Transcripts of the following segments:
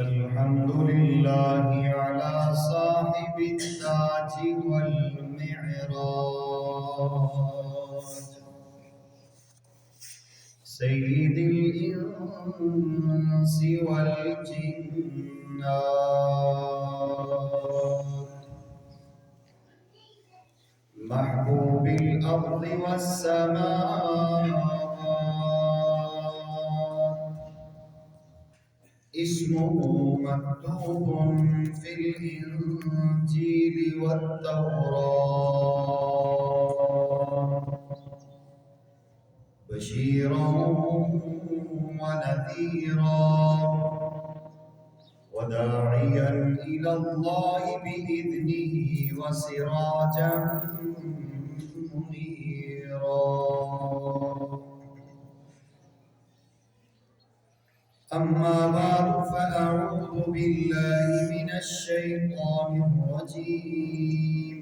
الحمد لله على صاحب التاج والمعراج سيد الإنس والجنات محبوب الأرض والسماء اسمه مكتوب في الإنجيل والتوراة بشيرا ونذيرا وداعيا إلى الله بإذنه وسراجا منيرا. أما بعد فأعوذ بالله من الشيطان الرجيم.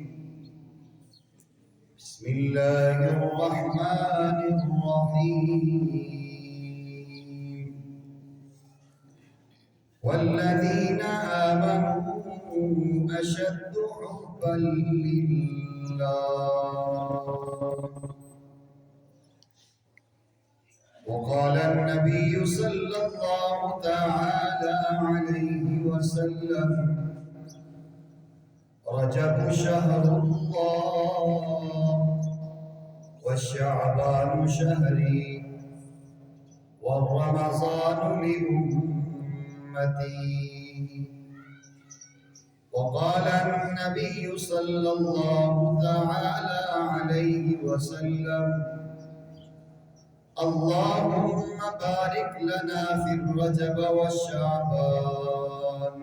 بسم الله الرحمن الرحيم. والذين آمنوا أشد حبا لله. وقال النبي صلى الله تعالى عليه وسلم: رجب شهر الله والشعبان شهري والرمضان لأمتي. وقال النبي صلى الله تعالى عليه وسلم: اللهم بارك لنا في الرجب والشعبان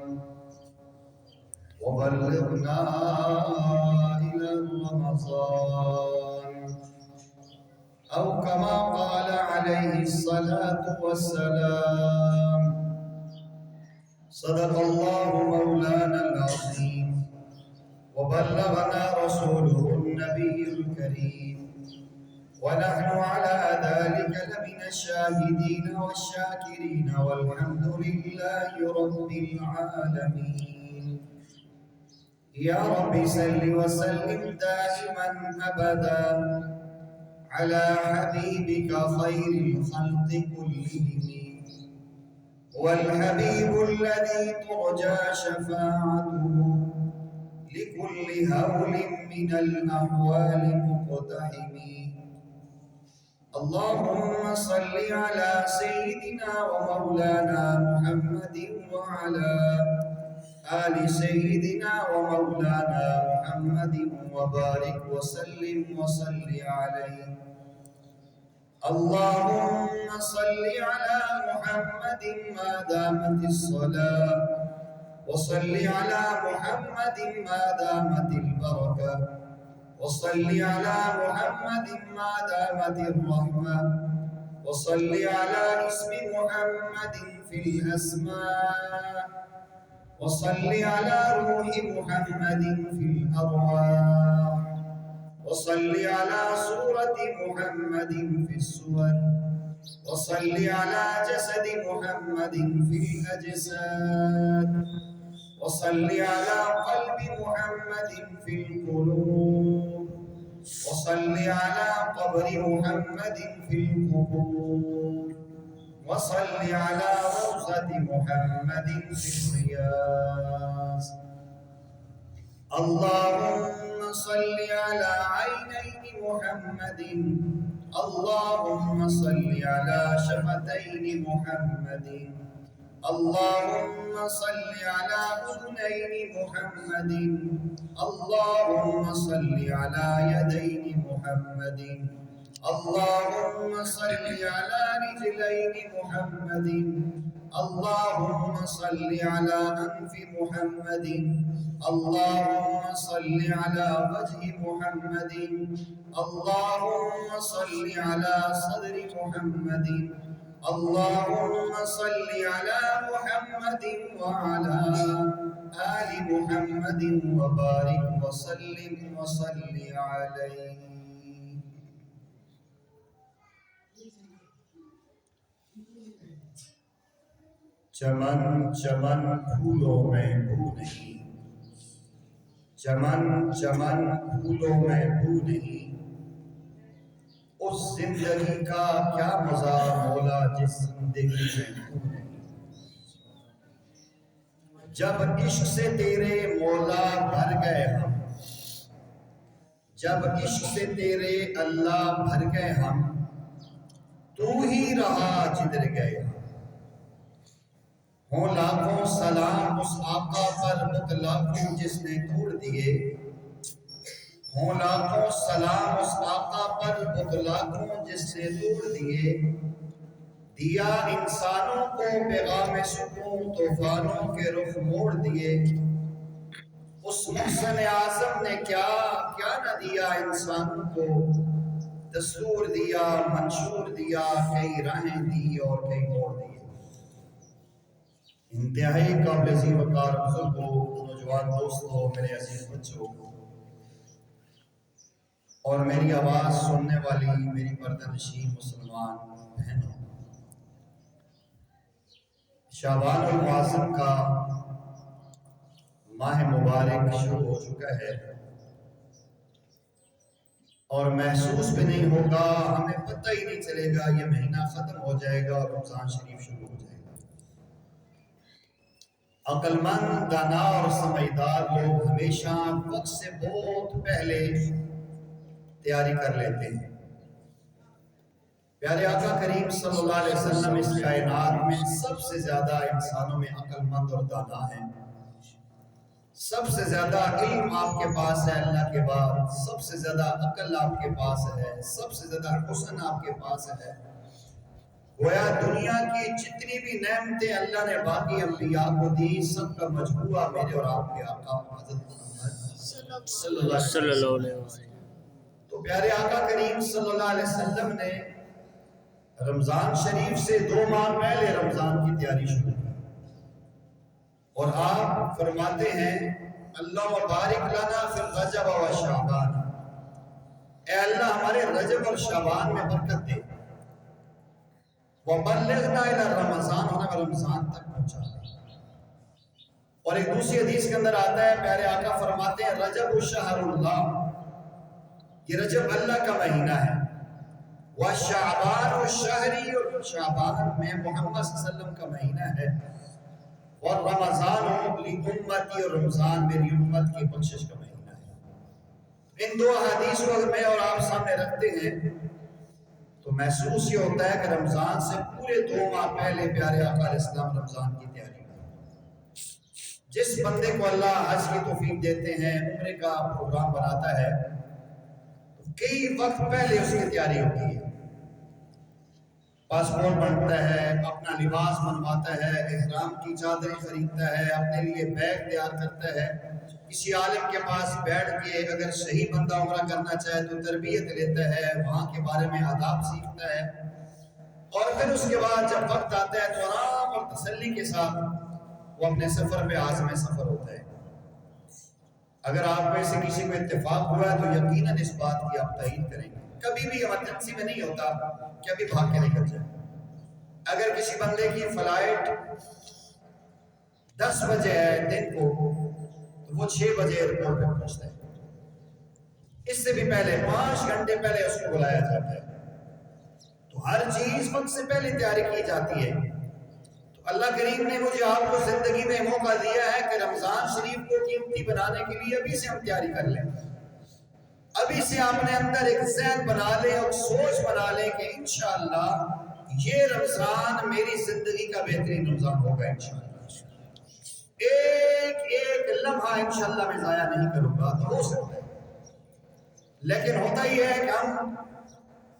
وبلغنا إلى رمضان، أو كما قال عليه الصلاة والسلام. صدق الله مولانا العظيم وبلغنا رسوله النبي الكريم، ونحن على ذلك لمن الشاهدين والشاكرين، والحمد لله رب العالمين. يا رب صل وسلم دائما أبدا على حبيبك خير الخلق كلهم، والحبيب الذي ترجى شفاعته لكل هول من الأحوال مقتحم. اللهم صل على سيدنا ومولانا محمد وعلى آل سيدنا ومولانا محمد وبارك وسلم وصل عليه. اللهم صل على محمد ما دامت الصلاة، وصل على محمد ما دامت البركة، وصل على محمد ما دامت الرحمة، وصل على اسم محمد في الأسماء، وصل على روح محمد في الأرواح، وصل على صورة محمد في الصور، وصل على جسد محمد في الأجساد، وصل على قلب محمد في القلوب، وصل على قبر محمد في القبور، وصل على روضة محمد في الرياض. اللهم صل على عينين محمد، اللهم صل على شفتين محمد، اللهم صل على أذنين محمد، اللهم صل على يدين محمد، اللهم صل على رجلين محمد، اللهم صل على أنف محمد، اللهم صل على وجه محمد، اللهم صل على صدر محمد، اللهم صل على محمد وعلى آل محمد وبارك وسلم وصل عليه. چمن چمن پھولوں میں بو نہیں، چمن چمن پھولوں میں بو نہیں، اس زندگی کا کیا مزہ مولا جس زندگی میں بو نہیں۔ جب عشق سے تیرے مولا بھر گئے ہم، جب عشق سے تیرے اللہ بھر گئے ہم، تو ہی رہا جدھر گئے ہم۔ ہوں لاکھوں سلام اس آقا پر مطلقوں جس نے توڑ دیے، ہوں لاکھوں سلام اس آقا پر مطلقوں جس نے توڑ دیے، دیا انسانوں کو پیغام سکون طوفانوں کے رخ موڑ دیے۔ اس محسن اعظم نے کیا کیا نہ دیا انسانوں کو، دستور دیا منشور دیا، کئی راہیں دی اور کئی موڑ دیے۔ انتہائی قابل ذی وقار بزرگوں، نوجوان دوستوں، میرے عزیز بچوں اور میری آواز سننے والی میری پردہ نشین مسلمان بہنوں، شعبان المعظم کا ماہ مبارک شروع ہو چکا ہے اور محسوس بھی نہیں ہوگا، ہمیں پتہ ہی نہیں چلے گا یہ مہینہ ختم ہو جائے گا اور رمضان شریف شروع ہو جائے گا۔ عقل مند، دانا اور سمجھدار لوگ ہمیشہ وقت سے بہت پہلے تیاری کر لیتے ہیں۔ پیارے آقا کریم صلی اللہ علیہ وسلم اس کائنات میں سب سے زیادہ انسانوں میں عقل مند اور دانا ہیں۔ سب سے زیادہ علم آپ کے پاس ہے اللہ کے بعد، سب سے زیادہ عقل آپ کے پاس ہے، سب سے زیادہ حسن آپ کے پاس ہے۔ گویا دنیا کی جتنی بھی نعمتیں اللہ نے باقی انبیاء کو دی، سب کا مجموعہ میرے اور آپ کے آقا حضرت محمد صلی اللہ علیہ وسلم۔ تو پیارے آقا کریم صلی اللہ علیہ وسلم نے رمضان شریف سے 2 ماہ پہلے رمضان کی تیاری شروع کی اور آپ فرماتے ہیں اللہ بارک لنا فی رجب و شعبان، اے اللہ ہمارے رجب اور شعبان میں برکت دے، وَبَلِّغْنَا إِلَى رمضان، ہمیں رمضان تک پہنچا دے۔ اور ایک دوسری حدیث کے اندر آتا ہے، پیارے آقا فرماتے ہیں رجب شہر اللہ، یہ رجب اللہ کا مہینہ ہے، وَشَعْبَانُ شہری، اور شعبان میں محمد صلی اللہ علیہ وسلم کا مہینہ ہے، اور رمضان لِأُمَّتِي، اور رمضان میری امت کی بخشش کا مہینہ ہے۔ ان 2 حدیث کو اگر میں اور آپ سامنے رکھتے ہیں تو محسوس یہ ہوتا ہے کہ رمضان سے پورے 2 ماہ پہلے پیارے آقا علیہ السلام رمضان کی تیاری کرتے۔ جس بندے کو اللہ حج کی توفیق دیتے ہیں، عمرے کا پروگرام بناتا ہے، تو کئی وقت پہلے اس کی تیاری ہوتی ہے، پاسپورٹ بنتا ہے، اپنا لباس بنواتا ہے، احرام کی چادریں خریدتا ہے، اپنے لیے بیگ تیار کرتا ہے، کسی عالم کے پاس بیٹھ کے اگر صحیح بندہ عمرہ کرنا چاہے تو تربیت لیتا ہے، وہاں کے بارے میں آداب سیکھتا ہے، اور پھر اس کے بعد جب وقت آتا ہے تو آرام اور تسلی کے ساتھ وہ اپنے سفر پہ عازم سفر ہوتا ہے۔ اگر آپ میں سے کسی کو اتفاق ہوا ہے تو یقیناً اس بات کی آپ تعین کریں گے، کبھی بھی ایمرجنسی میں نہیں ہوتا کہ ابھی بھاگ کے نکل جائے۔ اگر کسی بندے کی فلائٹ 10 بجے ہے دن کو تو وہ 6 بجے ایئرپورٹ پہ پہنچتا ہے، اس سے بھی پہلے 5 گھنٹے پہلے اس کو بلایا جاتا ہے۔ تو ہر چیز وقت سے پہلے تیاری کی جاتی ہے۔ تو اللہ کریم نے مجھے آپ کو زندگی میں موقع دیا ہے کہ رمضان شریف کو قیمتی بنانے کے لیے ابھی سے ہم تیاری کر لیں، ابھی سے اپنے اندر ایک ذہن بنا لیں اور سوچ بنا لیں کہ انشاءاللہ یہ رمضان میری زندگی کا بہترین رمضان ہوگا انشاءاللہ، ایک لمحہ انشاءاللہ میں ضائع نہیں کروں گا۔ تو ہو سکتا ہے، لیکن ہوتا ہی ہے کہ ہم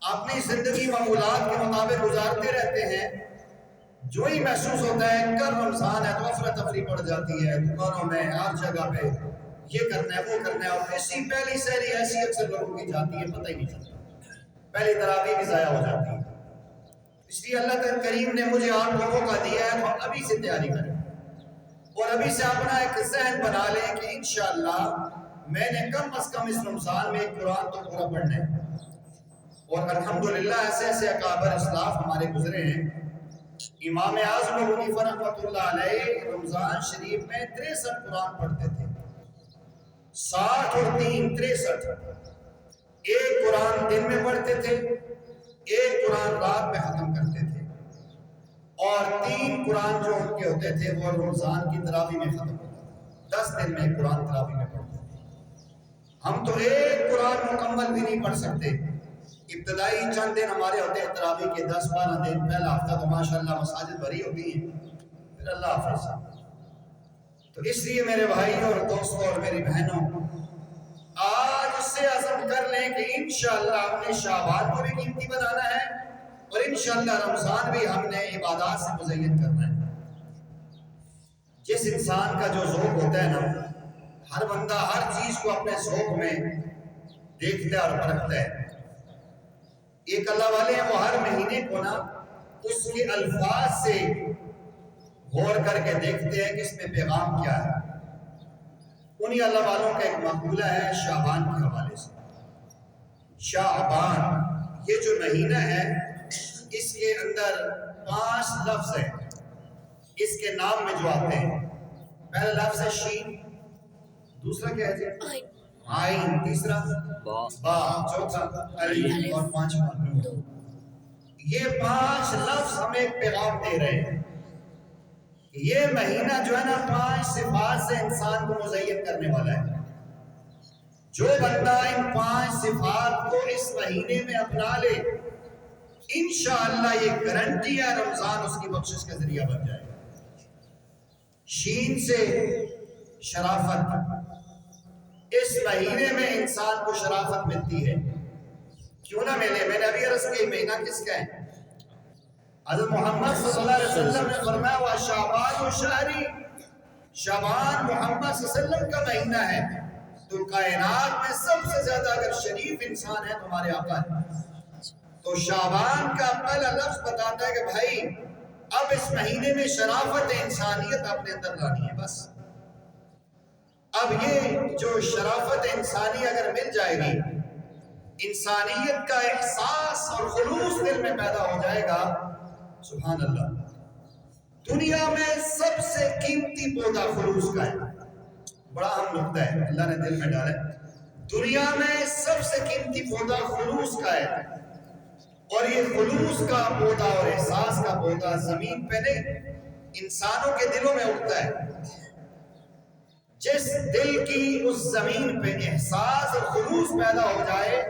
اپنی زندگی معمولات کے مطابق گزارتے رہتے ہیں، جو ہی محسوس ہوتا ہے کل رمضان ہے تو افراتفری پڑ جاتی ہے، دکانوں میں ہر جگہ پہ یہ کرنا ہے وہ کرنا ہے، اور اسی پہلی سحری ایسی اکثر لوگوں کی جاتی ہے، پتہ ہی نہیں چلتا، پہلی تراویح بھی ضائع ہو جاتی ہے۔ اس لیے اللہ کریم نے مجھے آپ کو موقع دیا ہے تو ہم ابھی سے تیاری کریں اور ابھی سے اپنا ایک ذہن بنا لیں کہ انشاءاللہ میں نے کم از کم اس رمضان میں ایک قرآن تو پورا پڑھنا ہے۔ اور الحمدللہ ایسے ایسے اکابر اسلاف ہمارے گزرے ہیں امام اعظم ابو حنیفہ رحمۃ اللہ علیہ رمضان شریف میں 63 قرآن پڑھتے تھے، 60 اور 3 63۔ ایک قرآن دن میں پڑھتے تھے، ایک قرآن رات میں ختم کرتے تھے، اور 3 قرآن جو ان کے ہوتے تھے وہ رمضان کی تراویح میں ختم ہوتے تھے۔ 10 دن میں قرآن تراویح میں پڑھتے تھے۔ ہم تو ایک قرآن مکمل بھی نہیں پڑھ سکتے۔ ابتدائی چند دن ہمارے ہوتے ہیں تراویح کے، 10-12 دن، پہلا ہفتہ تو ماشاءاللہ مساجد بھری ہوتی ہیں، پھر اللہ حافظ۔ تو اس لیے میرے بھائی اور دوستوں اور میری بہنوں، آج سے عزم کر لیں کہ انشاءاللہ ہم نے شعبان کو بھی قیمتی بنانا ہے، اور انشاءاللہ رمضان بھی ہم نے عبادات سے مزین کرنا ہے۔ جس انسان کا جو ذوق ہوتا ہے نا، ہر بندہ ہر چیز کو اپنے ذوق میں دیکھتا ہے اور پرکھتا ہے۔ ایک اللہ والے ہیں، وہ ہر مہینے کو نا اس کے الفاظ سے غور کر کے دیکھتے ہیں کہ اس میں پیغام کیا ہے۔ انہی اللہ والوں کا ایک مقولہ ہے شعبان کے حوالے سے۔ شعبان یہ جو مہینہ ہے، اس کے اندر 5 لفظ ہیں اس کے نام میں جو آتے ہیں۔ پہلا لفظ ہے شین، دوسرا کیا ہے؟ عین، تیسرا با، چوتھا الف، اور 5واں نون۔ یہ 5 لفظ ہمیں ایک پیغام دے رہے ہیں۔ یہ مہینہ جو ہے نا 5 صفات سے انسان کو مزین کرنے والا ہے۔ جو بندہ ان 5 صفات کو اس مہینے میں اپنا لے، انشاءاللہ یہ گارنٹی ہے رمضان اس کی بخشش کا ذریعہ بن جائے گا۔ شین سے شرافت، اس مہینے میں انسان کو شرافت ملتی ہے۔ کیوں نہ ملے؟ میں نے ابھی عرض کی مہینہ کس کا ہے؟ حضرت محمد صلی اللہ علیہ وسلم نے فرمایا وَشَعْبَانُ شَهْرِي، شعبان محمد صلی اللہ علیہ وسلم کا مہینہ ہے۔ تو کائنات میں سب سے زیادہ اگر شریف انسان ہے تو ہمارے آقا ہے۔ تو شعبان کا پہلا لفظ بتاتا ہے کہ بھائی اب اس مہینے میں شرافت انسانیت اپنے اندر لانی ہے۔ بس اب یہ جو شرافت انسانی اگر مل جائے گی، انسانیت کا احساس اور خلوص دل میں پیدا ہو جائے گا، سبحان اللہ۔ دنیا میں سب سے قیمتی پودا خلوص کا ہے، بڑا اہم نقطہ ہے اللہ نے دل میں ڈالا ہے۔ دنیا میں سب سے قیمتی پودا خلوص کا ہے، اور یہ خلوص کا پودا اور احساس کا پودا زمین پہ نہیں، انسانوں کے دلوں میں اگتا ہے۔ جس دل کی اس زمین پہ احساس اور خلوص پیدا ہو جائے،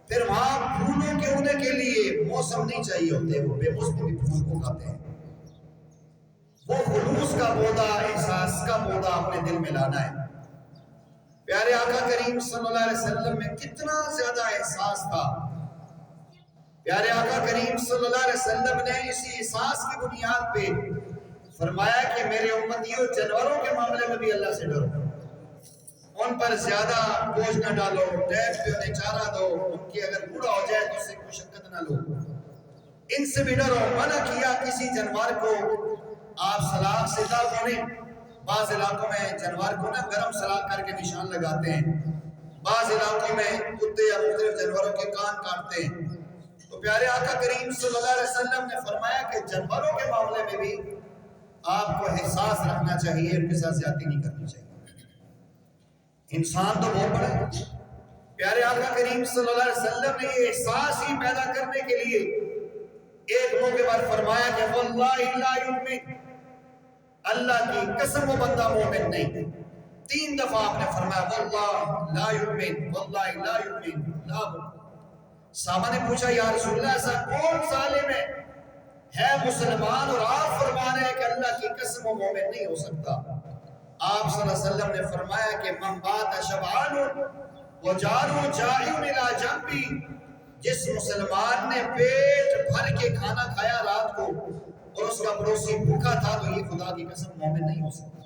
پھر وہاں پھولوں کے اگنے کے لیے موسم نہیں چاہیے ہوتے، وہ بے موسم بھی پھول اگاتے ہیں۔ وہ خلوص کا پودا، احساس کا پودا اپنے دل میں لانا ہے۔ پیارے آقا کریم صلی اللہ علیہ وسلم میں کتنا زیادہ احساس تھا۔ پیارے آقا کریم صلی اللہ علیہ وسلم نے اسی احساس کی بنیاد پہ فرمایا کہ میرے امتیوں جانوروں کے معاملے میں بھی اللہ سے ڈرو، ان پر زیادہ بوجھ نہ ڈالو، ٹائم پہ انہیں چارہ دو، ان کی اگر بوڑھا ہو جائے تو اس سے مشقت نہ لو، ان سے بھی ڈرو۔ منع کیا کسی جانور کو آپ سلاخ سے نہ بولیں۔ بعض علاقوں میں جانور کو نا گرم سلاخ کر کے نشان لگاتے ہیں، بعض علاقوں میں کتے یا مختلف جانوروں کے کان کاٹتے ہیں۔ تو پیارے آقا کریم صلی اللہ علیہ وسلم نے فرمایا کہ جانوروں کے معاملے میں بھی آپ کو احساس رکھنا چاہیے، ان کے ساتھ زیادتی نہیں کرنی چاہیے۔ انسان تو بہت بڑا ہے۔ پیارے آقا کریم صلی اللہ علیہ وسلم نے یہ احساس ہی پیدا کرنے کے لیے ایک موقع پر فرمایا کہ واللہ لا یؤمن، اللہ کی قسم وہ بندہ مومن نہیں۔ 3 دفعہ آپ نے فرمایا واللہ لا یؤمن، واللہ لا یؤمن، لا۔ صحابہ نے پوچھا یا رسول اللہ ایسا کون سا عالم ہے مسلمان اور آپ فرما رہے ہیں کہ اللہ کی قسم وہ مومن نہیں ہو سکتا؟ آپ صلی اللہ علیہ وسلم نے فرمایا کہ من بات شبعان وجار جائع الی جنبی، جس مسلمان نے پیٹ بھر کے کھانا کھایا رات کو اور اس کا پڑوسی بھوکا تھا تو یہ خدا کی قسم مومن نہیں ہو سکتا۔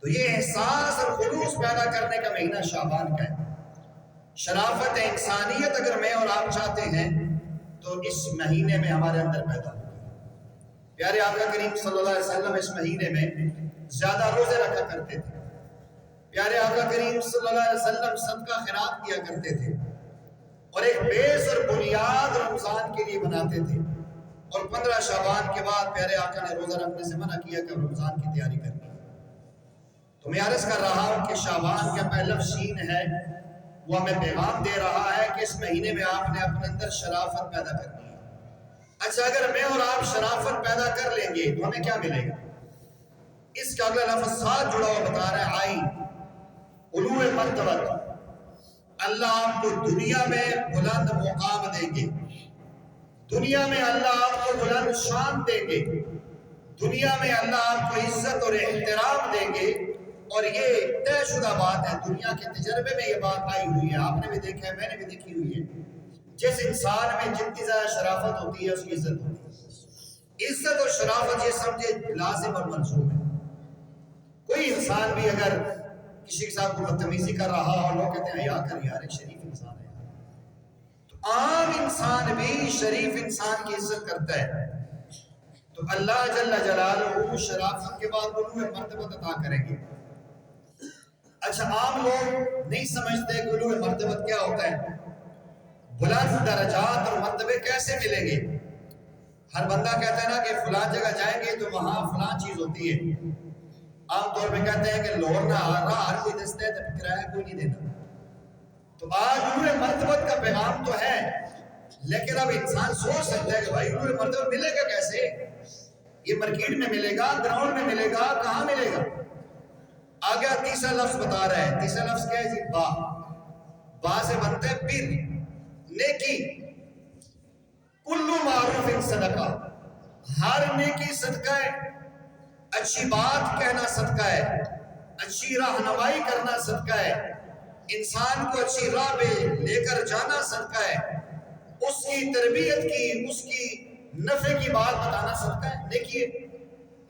تو یہ احساس اور خلوص پیدا کرنے کا مہینہ شعبان کا ہے۔ شرافت انسانیت اگر میں اور آپ چاہتے ہیں تو اس مہینے میں ہمارے اندر پیدا ہو۔ پیارے آقا کریم صلی اللہ علیہ وسلم اس مہینے میں زیادہ روزے رکھا کرتے تھے۔ پیارے آقا کریم صلی اللہ علیہ وسلم صدقہ خیرات کیا کرتے تھے، اور ایک بیس اور بنیاد رمضان کے لیے بناتے تھے، اور 15 شعبان کے بعد پیارے آقا نے روزہ رکھنے سے منع کیا کہ رمضان کی تیاری کرنی ہے۔ تو میں عرض کر رہا ہوں کہ شعبان کا پہلا شین ہے، وہ ہمیں پیغام دے رہا ہے کہ اس مہینے میں آپ نے اپنے اندر شرافت پیدا کرنی ہے۔ اچھا، اگر میں اور آپ شرافت پیدا کر لیں گے تو ہمیں کیا ملے گا؟ اس کا اگلا لفظ ساتھ جڑا ہوا بتا رہا ہے، آئی علو مرتبت، اللہ آپ کو دنیا میں بلند مقام دیں گے، دنیا میں اللہ آپ کو بلند شان دیں گے، دنیا میں اللہ آپ کو عزت اور احترام دیں گے۔ اور یہ طے شدہ بات ہے، دنیا کے تجربے میں یہ بات آئی ہوئی ہے، آپ نے بھی دیکھا ہے، میں نے بھی دیکھی ہوئی ہے۔ جس انسان میں جتنی زیادہ شرافت ہوتی ہے اس کی عزت ہوتی ہے۔ عزت اور شرافت یہ سمجھے لازم اور منصوب ہے۔ کوئی انسان بھی اگر کسی کے ساتھ بدتمیزی کر رہا اور لوگ کہتے ہیں حیا کر یار، ایک شریف انسان ہے، تو عام انسان بھی شریف انسان کی عزت کرتا ہے۔ تو اللہ جل جلالہ شرافت کے بعد علو مرتبت عطا کریں گے۔ اچھا، عام لوگ نہیں سمجھتے کہ علو مرتبت کیا ہوتا ہے، بلند درجات اور مرتبے کیسے ملیں گے۔ ہر بندہ کہتا ہے نا کہ فلاں جگہ جائیں گے تو وہاں فلاں چیز ہوتی ہے۔ عام طور پہ کہتے ہیں کہ لوڑ نہ آ رہا، ہر کوئی دستے ہے تو کرایہ کوئی نہیں دیتا۔ تو آج علو مرتبت کا پیغام تو ہے، لیکن اب انسان سوچ سکتا ہے کہ بھائی علو مرتبت ملے گا کیسے؟ یہ مارکیٹ میں ملے گا، گراؤنڈ میں ملے گا، کہاں ملے گا؟ آگے تیسرا لفظ بتا رہا ہے، تیسرا لفظ کیا ہے جی؟ با۔ با سے بنتا ہے بر، نیکی۔ کلو معروف صدقہ، ہر نیکی صدقہ ہے، اچھی بات کہنا صدقہ ہے، اچھی رہنمائی کرنا صدقہ ہے، انسان کو اچھی راہ پہ لے کر جانا صدقہ ہے، اس کی تربیت کی، اس کی نفع کی بات بتانا صدقہ ہے، نیکی ہے۔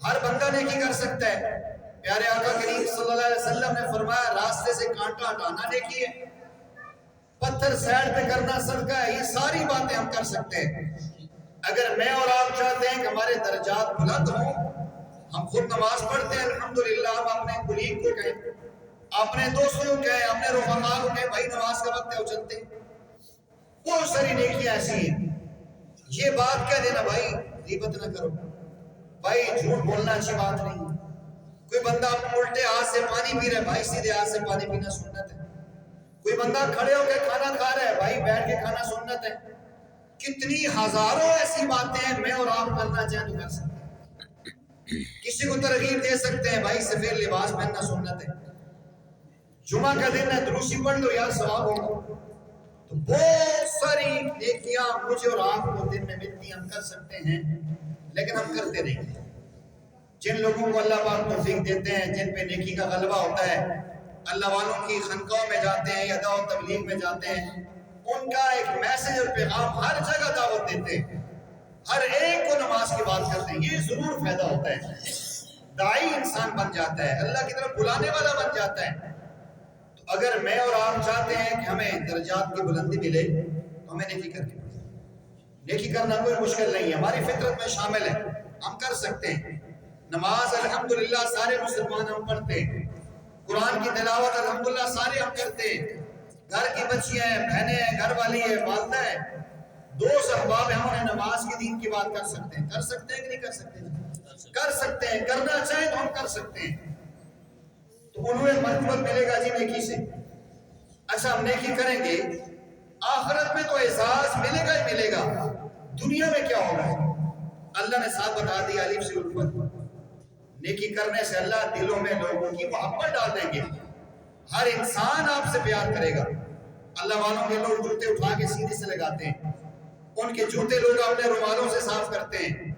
ہر بندہ نیکی کر سکتا ہے۔ پیارے آقا کریم صلی اللہ علیہ وسلم نے فرمایا راستے سے کانٹا ہٹانا نیکی ہے، پتھر سائڈ پہ کرنا صدقہ ہے۔ یہ ساری باتیں ہم کر سکتے ہیں۔ اگر میں اور آپ چاہتے ہیں کہ ہمارے درجات بلند ہوں، ہم خود نماز پڑھتے ہیں الحمدللہ، ہم اپنے کلیگ کو کہیں، اپنے دوستوں کو کہیں، اپنے رفقا کو کہیں بھائی نماز کا وقت ہے چلتے ہیں۔ بہت ساری نیکیاں ایسی ہیں۔ یہ بات کہہ دینا بھائی غیبت نہ کرو، بھائی جھوٹ بولنا اچھی بات نہیں ہے۔ کوئی بندہ الٹے ہاتھ سے پانی پی رہا ہے، بھائی سیدھے ہاتھ سے پانی پینا سنت ہے۔ کوئی بندہ کھڑے ہو کے کھانا کھا رہا ہے، بھائی بیٹھ کے کھانا سنت ہے۔ کتنی ہزاروں ایسی باتیں ہیں، میں اور آپ کرنا چاہیں تو کر سکتے ہیں۔ کسی کو ترغیب دے سکتے ہیں، بھائی سفید لباس پہننا سنت ہے، جمعہ کا دن ہے دروسی پڑھ لو یار ثواب ہوگا۔ تو بہت ساری نیکیاں مجھے اور آپ کو دن میں ملتی، ہم کر سکتے ہیں، لیکن ہم کرتے نہیں ہیں۔ جن لوگوں کو اللہ پاک توفیق دیتے ہیں، جن پہ نیکی کا غلبہ ہوتا ہے، اللہ والوں کی خانقاہوں میں جاتے ہیں یا دعوت تبلیغ میں جاتے ہیں، ان کا ایک میسج اور پیغام ہر جگہ دعوت دیتے ہیں، ہر ایک کو نماز کی بات کرتے ہیں، یہ ضرور فائدہ ہوتا ہے۔ داعی انسان بن جاتا ہے، اللہ کی طرف بلانے والا بن جاتا ہے۔ تو اگر میں اور آپ چاہتے ہیں کہ ہمیں درجات کی بلندی ملے تو ہمیں نیکی کرنی پڑے۔ نیکی کرنا کوئی مشکل نہیں ہے، ہماری فطرت میں شامل ہے، ہم کر سکتے ہیں۔ نماز الحمدللہ سارے مسلمان ہم پڑھتے ہیں، قرآن کی تلاوت الحمدللہ سارے ہم کرتے ہیں، گھر کی بچیاں ہیں، بہنیں ہیں، گھر والی ہیں، والدہ ہیں، دوست احباب ہیں، ہم انہیں نماز کی دین کی بات کر سکتے ہیں۔ کر سکتے ہیں کہ نہیں کر سکتے؟ کر سکتے ہیں، کرنا چاہیں تو ہم کر سکتے ہیں۔ تو انہیں مرتبت ملے گا جی نیکی سے۔ اچھا، ہم نیکی کریں گے، آخرت میں تو احساس ملے گا ہی ملے گا، دنیا میں کیا ہوگا؟ اللہ نے ساتھ بتا دیا الف سے الفت، نیکی کرنے سے اللہ دلوں میں لوگوں کی محبت ڈال دیں گے، ہر انسان آپ سے پیار کرے گا۔ اللہ والوں کے لوگ جوتے اٹھا کے سینے سے لگاتے ہیں، ان کے جوتے لوگ اپنے رومالوں سے صاف کرتے ہیں،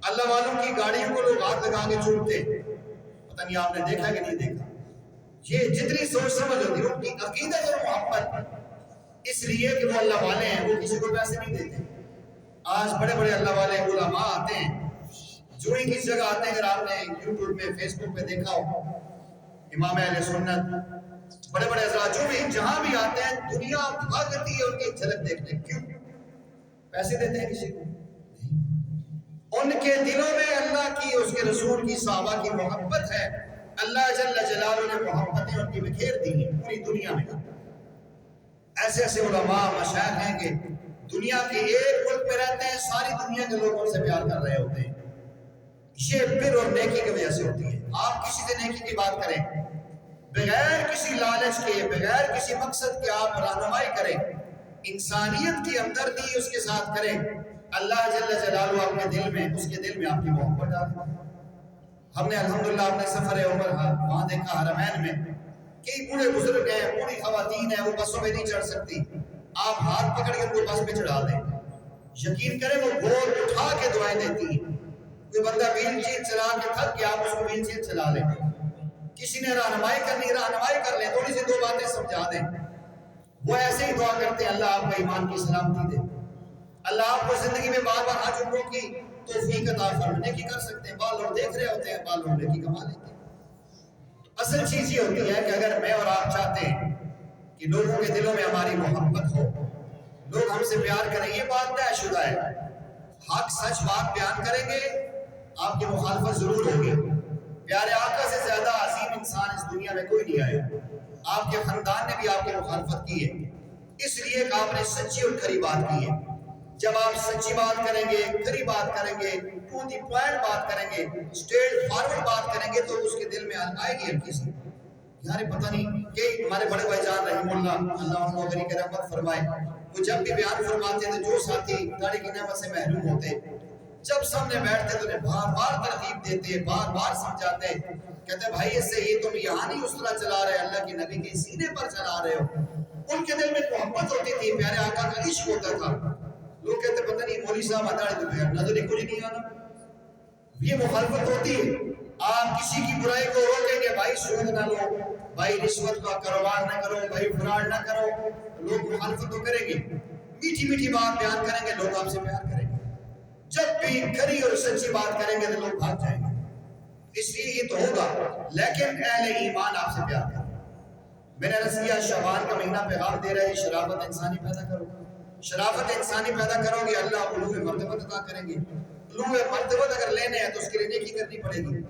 اللہ والوں کی گاڑیوں کو لوگ ہاتھ لگا کے چھوڑتے ہیں۔ پتہ نہیں آپ نے دیکھا کہ نہیں دیکھا؟ یہ جتنی سوچ سمجھ ہوتی ہے، ان کی عقیدت اور محبت، اس لیے کہ وہ اللہ والے ہیں، وہ کسی کو پیسے نہیں دیتے۔ آج بڑے بڑے اللہ والے علماء آتے ہیں، جو ہی کس جگہ آتے ہیں، اگر آپ نے یوٹیوب پہ فیس بک پہ دیکھا ہو، امام اہل سنت بڑے بڑے حضرات جو بھی جہاں بھی آتے ہیں، دنیا بھاگتی ہے ان کی جھلک دیکھنے۔ کیوں؟ پیسے دیتے ہیں کسی کو؟ ان کے دلوں میں اللہ کی، اس کے رسول کی، صحابہ کی محبت ہے۔ اللہ جل جلالہ نے محبتیں ان کی بکھیر دی ہیں پوری دنیا میں۔ ایسے ایسے علماء مشائخ ہیں کہ دنیا کے ایک ملک میں رہتے ہیں، ساری دنیا کے لوگوں سے پیار کر رہے ہوتے ہیں. یہ بر اور نیکی کی وجہ سے ہوتی ہے. آپ کسی سے نیکی کی بات کریں، بغیر کسی لالچ کے، بغیر کسی مقصد کے آپ رہنمائی کریں، انسانیت کی ہمدردی اس کے ساتھ کریں، اللہ جل جلالہ آپ کے دل میں، اس کے دل میں آپ کی محبت ڈالے. ہم نے الحمدللہ اپنے سفر عمر وہاں دیکھا حرمین میں کئی بوڑھے بزرگ ہیں، بوڑھی خواتین ہیں، وہ بسوں میں نہیں چڑھ سکتی. آپ ہاتھ پکڑ کے ان کو بس میں چڑھا دیں، یقین کریں وہ گود اٹھا کے دعائیں دیتی ہیں. کوئی بندہ ویل چیئر چلا کے تھک کے آپ اس کو ویل چیئر چلا لیں. کسی نے رہنمائی کرنی، رہنمائی کر لیں، تھوڑی سی دو باتیں سمجھا دیں. وہ ایسے ہی دعا کرتے ہیں اللہ آپ کو ایمان کی سلامتی دے، اللہ آپ کو زندگی میں بار بار حج عمروں کی توفیق عطا فرمائے. نیکی کر سکتے ہیں، بال لوگ دیکھ رہے ہوتے ہیں، بال لوگ نیکی کما لیتے ہیں. اصل چیز یہ ہوتی ہے کہ اگر میں اور آپ چاہتے ہیں کہ لوگوں کے دلوں میں ہماری محبت ہو، لوگ ہم سے پیار کریں، یہ بات طے شدہ ہے. حق سچ بات بیان کریں گے، آپ کی مخالفت ضرور ہوگی. پیارے آقا سے زیادہ عظیم انسان اس دنیا میں کوئی نہیں آیا. آپ کے خاندان نے بھی آپ کی مخالفت کی ہے، اس لیے کہ آپ نے سچی اور کھری بات کی ہے. جب آپ سچی بات کریں گے، کھری بات کریں گے، ٹو دی پوائنٹ بات کریں گے، اسٹریٹ فارورڈ بات کریں گے، تو اس کے دل میں آئے گی ہلکی سی یار پتہ نہیں کہ ہمارے بڑے بھائی جان رحم اللہ، اللہ ان کو غنی کی رحمت فرمائے، وہ جب بھی بیان فرماتے تھے جو ساتھی داڑھی کی نعمت سے محروم ہوتے، جب سامنے بیٹھتے تو انہیں بار بار ترغیب دیتے، بار بار سمجھاتے، کہتے بھائی اس سے یہ تم یہاں نہیں اس طرح چلا رہے، اللہ کے نبی کے سینے پر چلا رہے ہو. ان کے دل میں محبت ہوتی تھی، پیارے آقا کا عشق ہوتا تھا. لوگ کہتے پتہ نہیں مولوی صاحب داڑھی تو بغیر نظر ہی کچھ نہیں آنا. یہ مخالفت ہوتی ہے. آپ کسی کی برائی کو روکیں گے، بھائی سود نہ لو، بھائی رشوت کا کاروبار نہ کرو، بھائی فراڈ نہ کرو، لوگ مخالفت تو کریں گے. میٹھی میٹھی بات بیان کریں گے، لوگ آپ سے پیار کریں گے. جب بھی کھری اور سچی بات کریں گے تو لوگ بھاگ جائیں گے. اس لیے یہ تو ہوگا، لیکن اہل ایمان آپ سے پیار کریں. میں نے عرض کیا شعبان کا مہینہ پیغام دے رہے ہیں شرافت انسانی پیدا کرو. شرافت انسانی پیدا کرو گے، اللہ علو مرتبت عطا کریں گے. علو مرتبت اگر لینے ہیں تو اس کے لیے نیکی کرنی پڑے گی.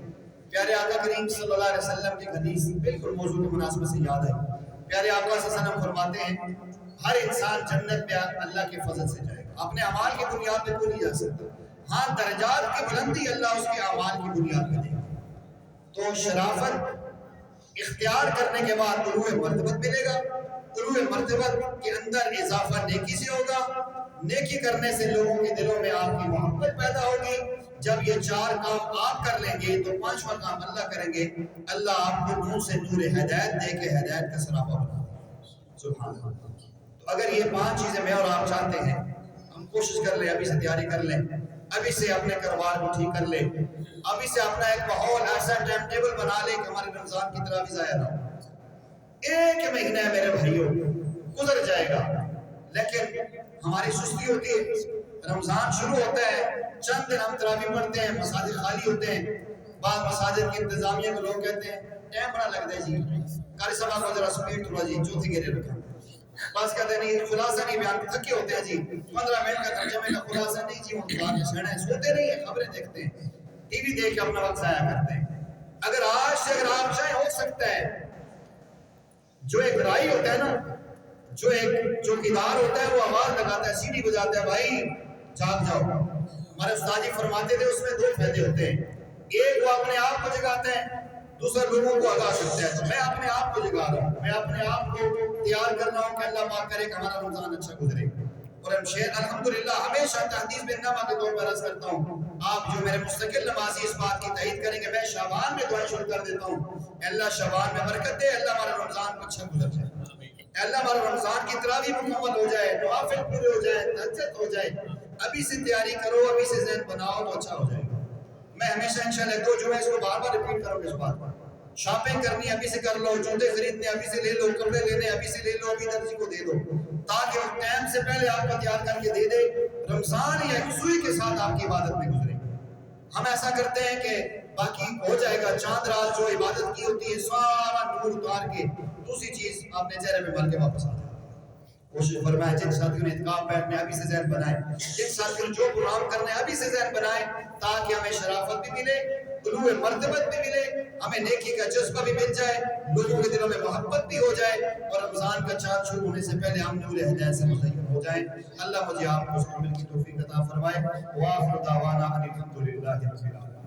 پیارے آقا کریم صلی اللہ علیہ وسلم کی حدیث بالکل موضوع کی مناسبت سے یاد ہے. پیارے آقا صلی اللہ علیہ وسلم فرماتے ہیں ہر انسان جنت میں اللہ کے فضل سے جائے گا، اپنے اعمال کی بنیاد پہ کوئی نہیں جا سکتا. ہاں درجات کی بلندی اللہ اس کے اعمال کی بنیاد پہ دے گا. تو شرافت اختیار کرنے کے بعد علو مرتبت ملے گا. علو مرتبت کے اندر اضافہ نیکی سے ہوگا. نیکی کرنے سے لوگوں کے دلوں میں آپ کی محبت پیدا ہوگی. جب یہ چار کام آپ کر لیں گے تو پانچواں کام اللہ کریں گے. اللہ آپ کو نور سے نور ہدایت دے کے ہدایت کا سراپا بنا دے. سبحان اللہ. تو اگر یہ پانچ چیزیں میں اور آپ چاہتے ہیں، ہم کوشش کر لیں، ابھی سے تیاری کر لیں، ابھی سے اپنے کاروبار کو ٹھیک کر لیں، ابھی سے اپنا ایک ماحول ایسا ٹائم ٹیبل بنا لیں کہ ہمارے رمضان کی طرح بھی ضائع نہ ہو. ایک مہینہ ہے میرے بھائیوں، گزر جائے گا، لیکن ہماری سستی ہوتی ہے. رمضان شروع ہوتا ہے، چند دن ہم تراویح پڑھتے ہیں، مساجد خالی ہوتے ہیں. بعض مساجد کی انتظامیہ کو لوگ کہتے ہیں ٹائم بڑا لگتا ہے جی، قاری صاحب کو ذرا سپیڈ تھوڑا جی چوتھی گیرے رکھا. بعض کہتے ہیں نہیں خلاصہ نہیں بیان، تھکے ہوتے ہیں جی 15 منٹ کا ترجمے کا خلاصہ نہیں جی، ہم دعا میں سڑے ہیں، سوتے نہیں ہیں، خبریں دیکھتے ہیں، ٹی وی دیکھ کے اپنا وقت ضائع کرتے ہیں. اگر آج سے اگر آپ چاہیں ہو سکتا ہے، جو ایک رائی ہوتا ہے نا، جو ایک چوکیدار ہوتا ہے وہ آواز لگاتا ہے، سیڑھی بجاتا ہے، بھائی جاگ جاؤ. ہمارے استاد جی فرماتے تھے اس میں دو فائدے ہوتے ہیں، ایک وہ اپنے آپ کو جگاتا ہے، دوسرا لوگوں کو آگاہ کرتا ہے. تو میں اپنے آپ کو جگا رہا ہوں، میں اپنے آپ کو تیار کر رہا ہوں کہ اللہ پاک کرے کہ ہمارا رمضان اچھا گزرے. اور ہم شیر الحمدللہ ہمیشہ تحدیث بن نما کے طور پر عرض کرتا ہوں، آپ جو میرے مستقل نمازی اس بات کی تائید کریں گے، میں شعبان میں دعائیں شروع کر دیتا ہوں، اللہ شعبان میں برکت دے، اللہ ہمارا رمضان کو اچھا گزر جائے، اللہ ہمارا رمضان کی تراویح مکمل ہو جائے، نوافل پورے ہو جائے، تہجد ہو جائے. ابھی سے تیاری کرو، ابھی سے ذہن بناؤ تو اچھا ہو جائے گا. میں ہمیشہ انشاءاللہ دو جمعے اس کو بار بار ریپیٹ کروں گا. اس بات شاپنگ کرنی ابھی سے کر لو، جوتے خریدنے ابھی سے لے لو، کپڑے لینے ابھی سے لے لو، ابھی درزی کو دے دو تاکہ وہ ٹائم سے پہلے آپ کا تیار کر کے دے دے. رمضان یا یکسوئی کے ساتھ آپ کی عبادت میں گزرے. ہم ایسا کرتے ہیں کہ باقی ہو جائے گا، چاند رات جو عبادت کی ہوتی ہے سارا نور اتار کے دوسری چیز آپ نے چہرے میں بن کے واپس آ جائے. کوشش فرمائے جن ساتھیوں نے اعتکاف بیٹھنے ابھی سے ذہن بنائیں، جن ساتھیوں نے جو پروگرام کرنے ابھی سے ذہن بنائیں، تاکہ ہمیں شرافت بھی ملے، علو مرتبت بھی ملے، ہمیں نیکی کا جذبہ بھی مل جائے، لوگوں کے دلوں میں محبت بھی ہو جائے، اور رمضان کا چاند شروع ہونے سے پہلے ہم نور ہدایت سے مزین ہو جائیں۔ اللہ مجھے آپ کو اس عمل کی توفیق عطا فرمائے۔ وآخر دعوانا ان الحمد للہ رب العالمین۔